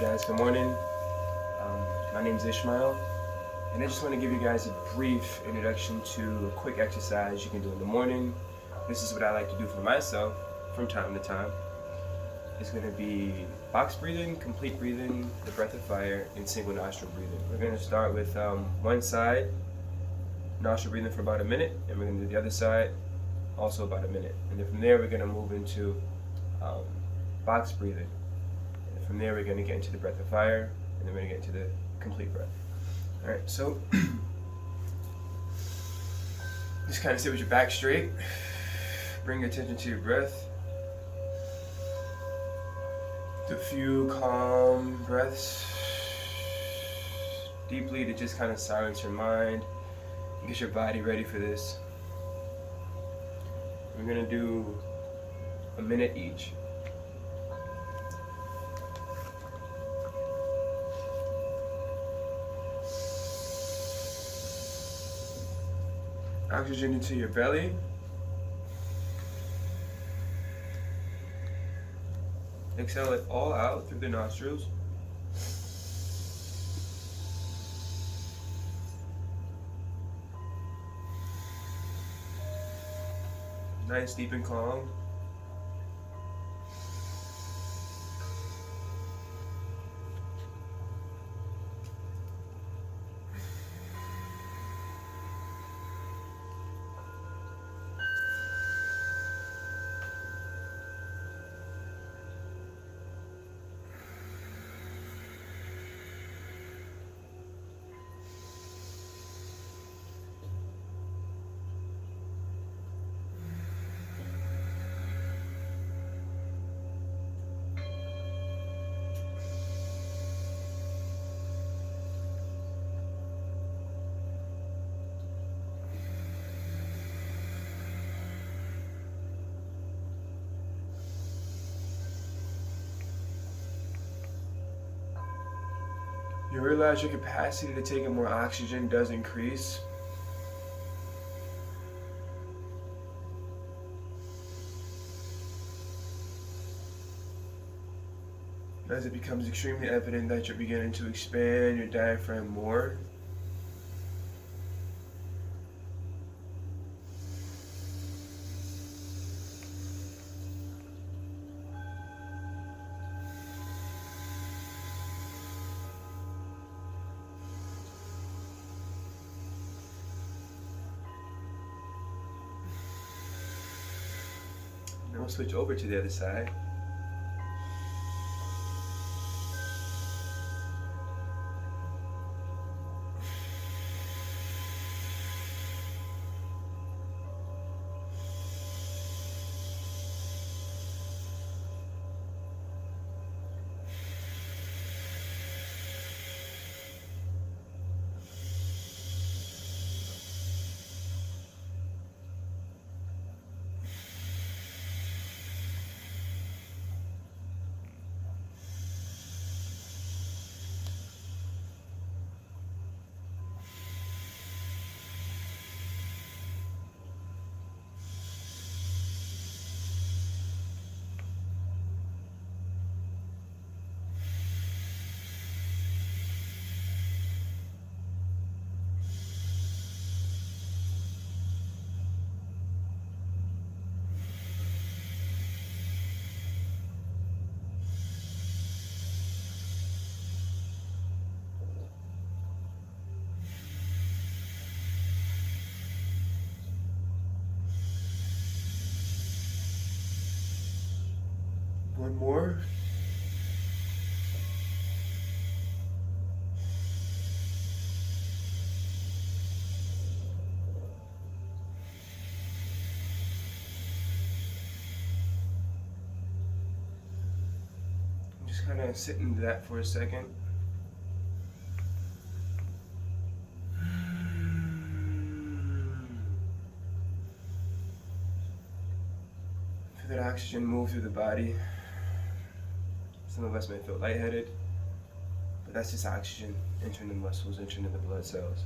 guys, good morning. My name is Ishmael, and I just want to give you guys a brief introduction to a quick exercise you can do in the morning. This is what I like to do for myself from time to time. It's going to be box breathing, complete breathing, the breath of fire, and single nostril breathing. We're going to start with one side, nostril breathing for about a minute, and we're going to do the other side, also about a minute. And then from there, we're going to move into box breathing. And from there, we're going to get into the breath of fire, and then we're going to get into the complete breath. All right, so just kind of sit with your back straight. Bring your attention to your breath. Do a few calm breaths deeply to just kind of silence your mind and get your body ready for this. We're going to do a minute each. Oxygen into your belly. Exhale it all out through the nostrils. Nice, deep and calm. You realize your capacity to take in more oxygen does increase. As it becomes extremely evident that you're beginning to expand your diaphragm more. Then we'll switch over to the other side. One more. Just kind of sit into that for a second. Feel that oxygen move through the body. Some of us may feel lightheaded, but that's just oxygen entering the muscles, entering the blood cells.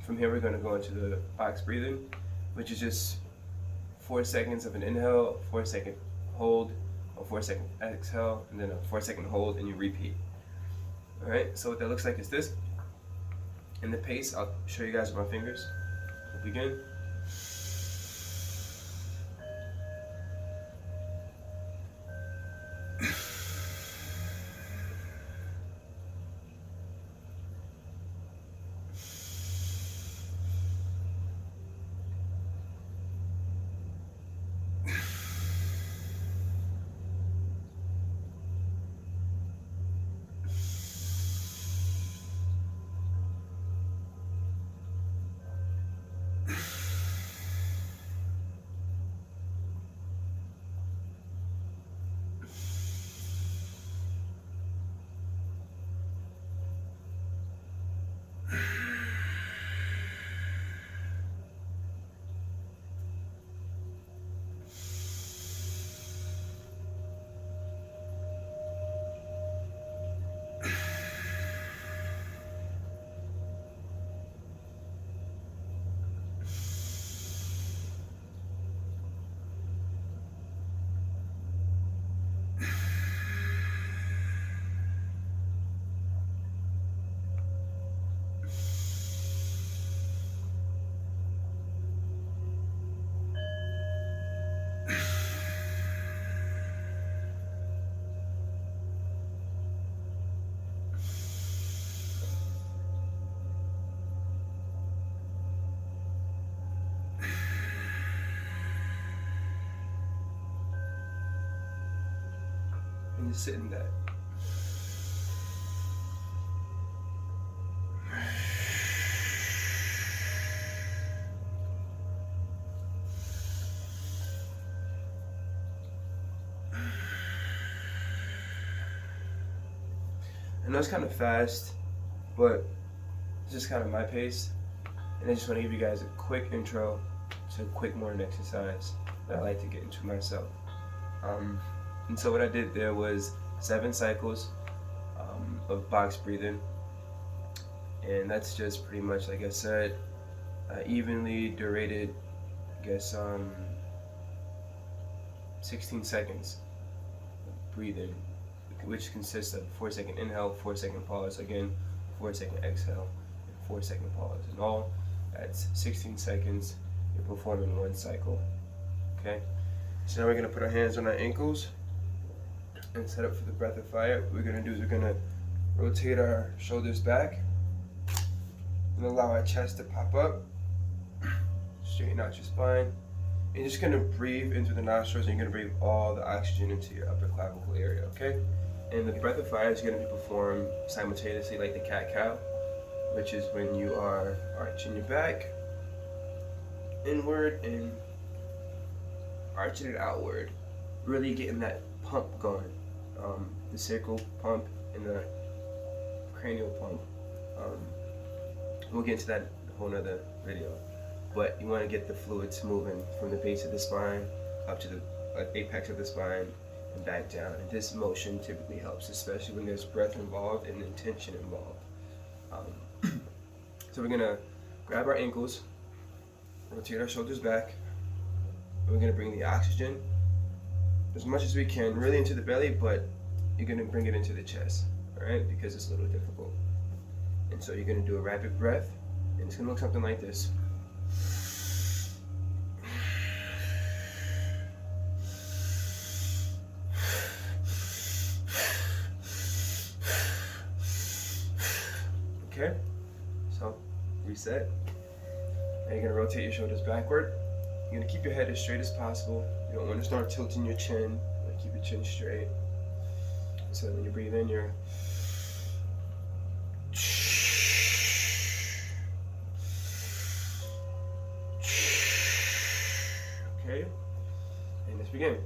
From here, we're going to go into the box breathing, which is just 4 seconds of an inhale, 4 second hold, a 4 second exhale, and then a 4 second hold, and you repeat. All right, so what that looks like is this. In the pace, I'll show you guys with my fingers. We'll begin. And just sit in that. I know it's kind of fast, but it's just kind of my pace. And I just want to give you guys a quick intro to a quick morning exercise that I like to get into myself. And so what I did there was 7 cycles of box breathing. And that's just pretty much, like I said, evenly durated, I guess, 16 seconds of breathing, which consists of 4-second inhale, 4-second pause, again, 4-second exhale, and 4-second pause. In all, that's 16 seconds. You're performing 1 cycle. Okay? So now we're going to put our hands on our ankles and set up for the breath of fire. What we're going to do is we're going to rotate our shoulders back and allow our chest to pop up. Straighten out your spine. And you're just going to breathe into the nostrils, and you're going to breathe all the oxygen into your upper clavicle area, okay? And the breath of fire is going to be performed simultaneously like the cat-cow, which is when you are arching your back inward and arching it outward, really getting that pump going, the sacral pump and the cranial pump. We'll get into that in a whole nother video, but you want to get the fluids moving from the base of the spine up to the apex of the spine and back down. And this motion typically helps, especially when there's breath involved and intention involved. So we're gonna grab our ankles, rotate our shoulders back, and we're gonna bring the oxygen as much as we can really into the belly, but you're gonna bring it into the chest, all right? Because it's a little difficult. And so you're gonna do a rapid breath, and it's gonna look something like this. Okay, so reset. Now you're gonna rotate your shoulders backward. You're gonna keep your head as straight as possible. You don't want to start tilting your chin. You want to keep your chin straight. So when you breathe in, you're okay. And let's begin.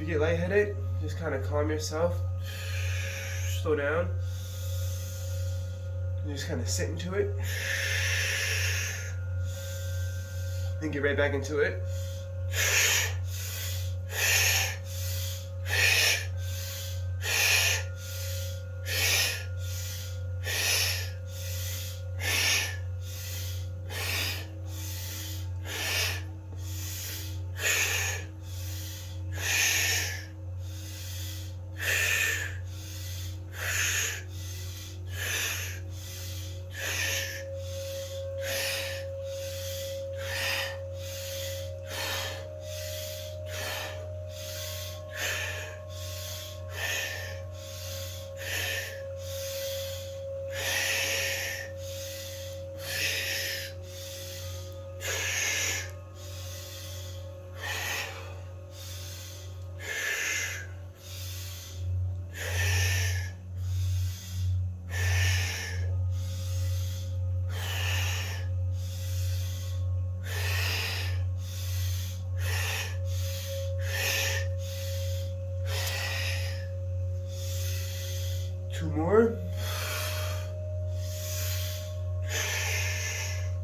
get lightheaded, just kind of calm yourself, slow down, and just kind of sit into it, and get right back into it. Two more.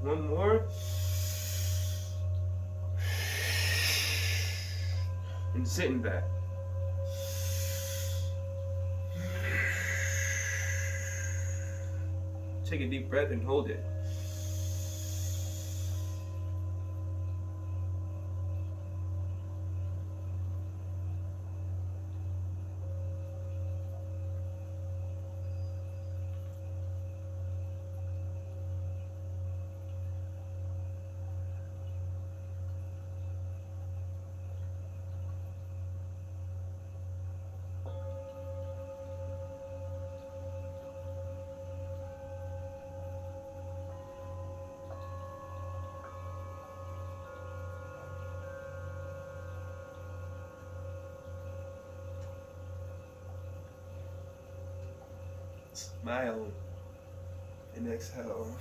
One more. And sit in that. Take a deep breath and hold it. Smile and exhale.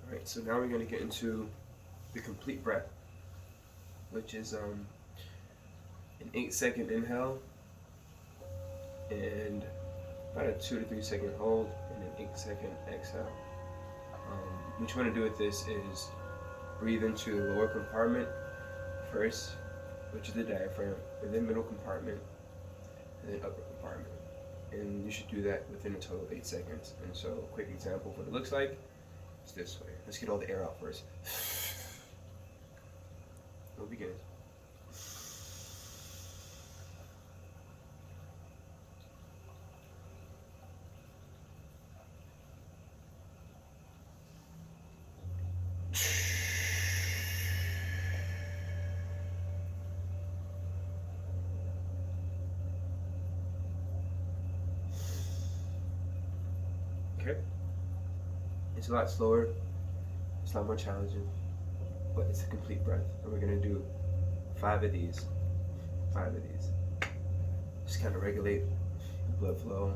Alright, so now we're going to get into the complete breath, which is an 8-second inhale and about a 2 to 3 second hold and an 8-second exhale. What you want to do with this is breathe into the lower compartment first, which is the diaphragm, and then middle compartment, and then upper compartment. And you should do that within a total of 8 seconds. And so, a quick example of what it looks like is this way. Let's get all the air out first. We'll begin. Okay? It's a lot slower, it's a lot more challenging, but it's a complete breath. And we're gonna do 5 of these. 5 of these. Just kind of regulate the blood flow,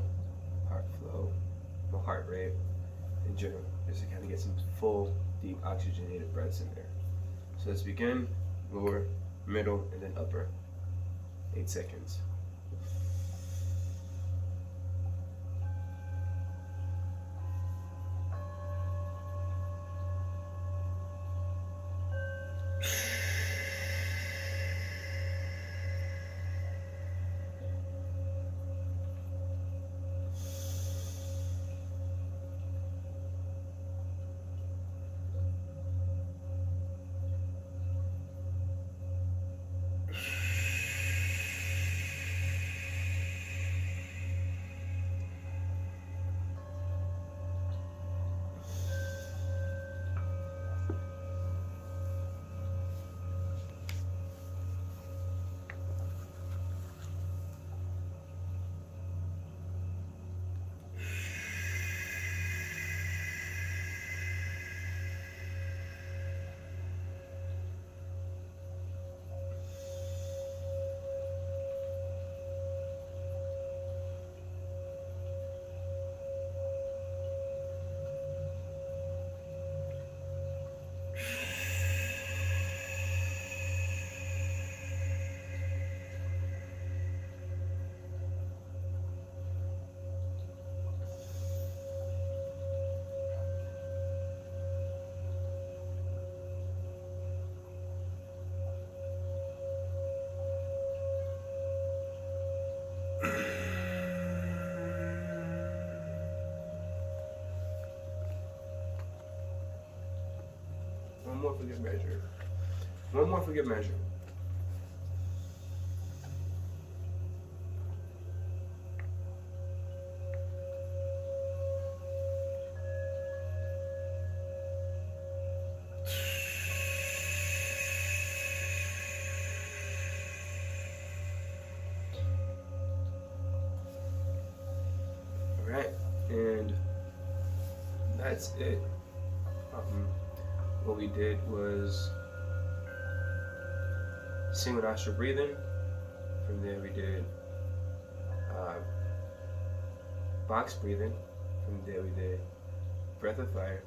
the heart rate in general. Just to kind of get some full, deep, oxygenated breaths in there. So let's begin, lower, middle, and then upper. 8 seconds. more for good measure. One more for good measure. Alright, and that's it. What we did was single nostril breathing. From there we did box breathing. From there we did breath of fire.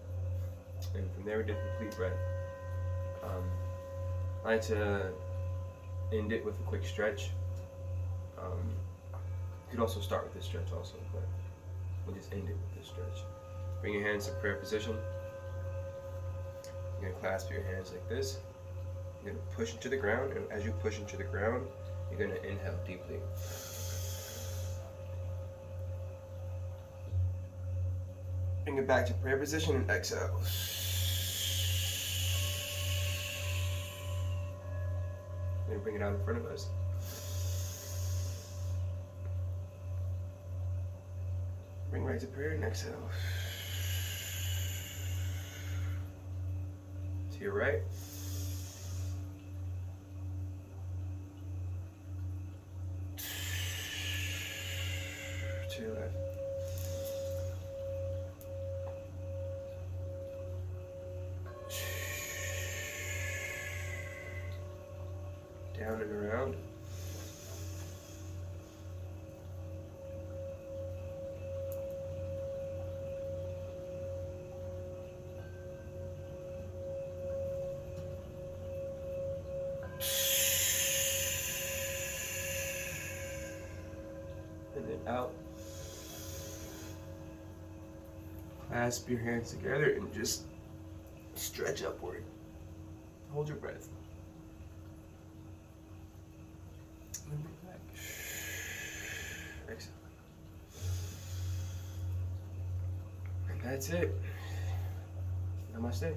And from there we did complete breath. I like to end it with a quick stretch. You could also start with this stretch also, but we'll just end it with this stretch. Bring your hands to prayer position. You're gonna clasp your hands like this. You're gonna push into the ground, and as you push into the ground, you're gonna inhale deeply. Bring it back to prayer position and exhale. Then bring it out in front of us. Bring right to prayer and exhale. To your right. To your left. Down and around. And then out. Clasp your hands together and just stretch upward. Hold your breath. And bring back. Exhale. And that's it. Namaste.